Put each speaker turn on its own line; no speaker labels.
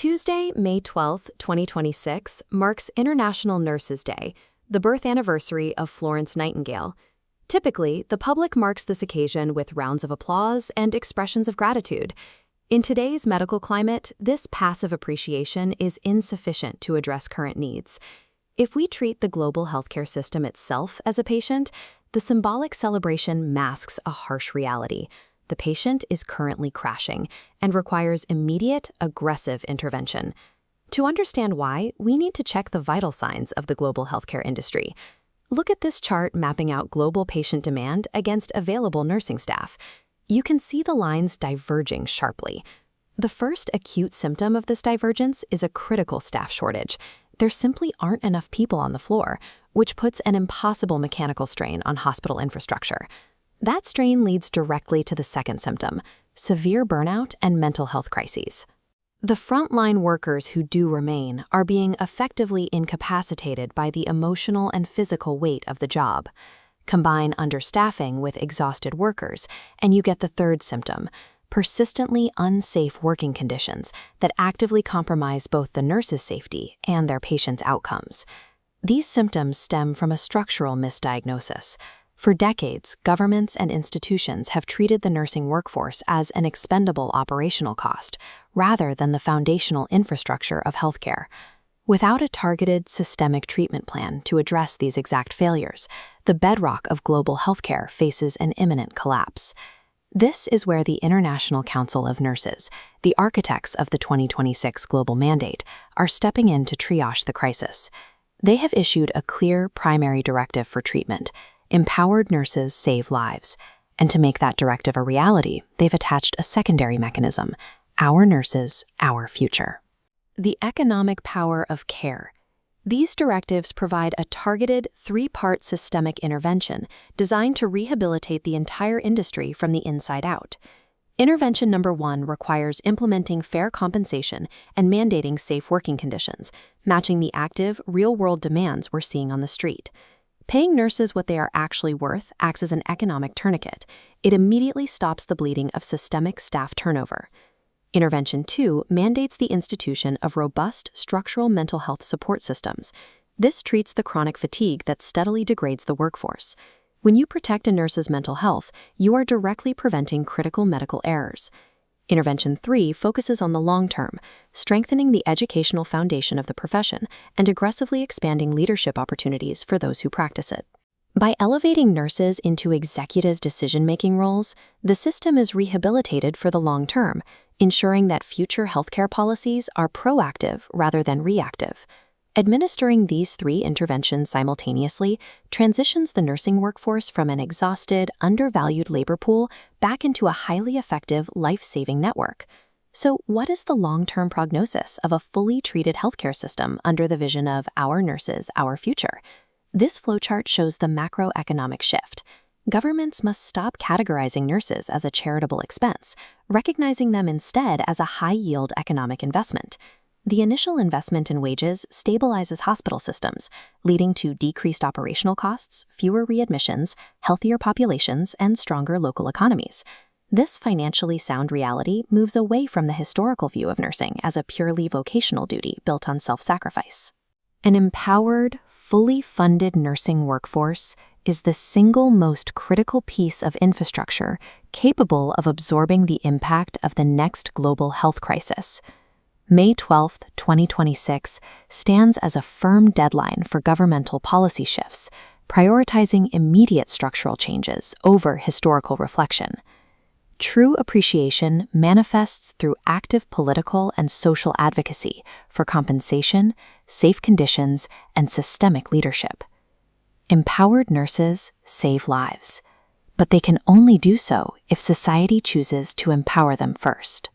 Tuesday, May 12, 2026, marks International Nurses Day, the birth anniversary of Florence Nightingale. Typically, the public marks this occasion with rounds of applause and expressions of gratitude. In today's medical climate, this passive appreciation is insufficient to address current needs. If we treat the global healthcare system itself as a patient, the symbolic celebration masks a harsh reality. The patient is currently crashing and requires immediate, aggressive intervention. To understand why, we need to check the vital signs of the global healthcare industry. Look at this chart mapping out global patient demand against available nursing staff. You can see the lines diverging sharply. The first acute symptom of this divergence is a critical staff shortage. There simply aren't enough people on the floor, which puts an impossible mechanical strain on hospital infrastructure. That strain leads directly to the second symptom, severe burnout and mental health crises. The frontline workers who do remain are being effectively incapacitated by the emotional and physical weight of the job. Combine understaffing with exhausted workers, and you get the third symptom, persistently unsafe working conditions that actively compromise both the nurses' safety and their patients' outcomes. These symptoms stem from a structural misdiagnosis. For decades, governments and institutions have treated the nursing workforce as an expendable operational cost, rather than the foundational infrastructure of healthcare. Without a targeted, systemic treatment plan to address these exact failures, the bedrock of global healthcare faces an imminent collapse. This is where the International Council of Nurses, the architects of the 2026 global mandate, are stepping in to triage the crisis. They have issued a clear primary directive for treatment: empowered nurses save lives. And to make that directive a reality, they've attached a secondary mechanism: our nurses, our future. The economic power of care. These directives provide a targeted, three-part systemic intervention designed to rehabilitate the entire industry from the inside out. Intervention number 1 requires implementing fair compensation and mandating safe working conditions, matching the active, real-world demands we're seeing on the street. Paying nurses what they are actually worth acts as an economic tourniquet. It immediately stops the bleeding of systemic staff turnover. Intervention 2 mandates the institution of robust structural mental health support systems. This treats the chronic fatigue that steadily degrades the workforce. When you protect a nurse's mental health, you are directly preventing critical medical errors. Intervention 3 focuses on the long term, strengthening the educational foundation of the profession and aggressively expanding leadership opportunities for those who practice it. By elevating nurses into executive decision-making roles, the system is rehabilitated for the long term, ensuring that future healthcare policies are proactive rather than reactive. Administering these 3 interventions simultaneously transitions the nursing workforce from an exhausted, undervalued labor pool back into a highly effective, life-saving network. So, what is the long-term prognosis of a fully treated healthcare system under the vision of our nurses, our future? This flowchart shows the macroeconomic shift. Governments must stop categorizing nurses as a charitable expense, recognizing them instead as a high-yield economic investment. The initial investment in wages stabilizes hospital systems, leading to decreased operational costs, fewer readmissions, healthier populations, and stronger local economies. This financially sound reality moves away from the historical view of nursing as a purely vocational duty built on self-sacrifice. An empowered, fully funded nursing workforce is the single most critical piece of infrastructure capable of absorbing the impact of the next global health crisis. May 12, 2026 stands as a firm deadline for governmental policy shifts, prioritizing immediate structural changes over historical reflection. True appreciation manifests through active political and social advocacy for compensation, safe conditions, and systemic leadership. Empowered nurses save lives, but they can only do so if society chooses to empower them first.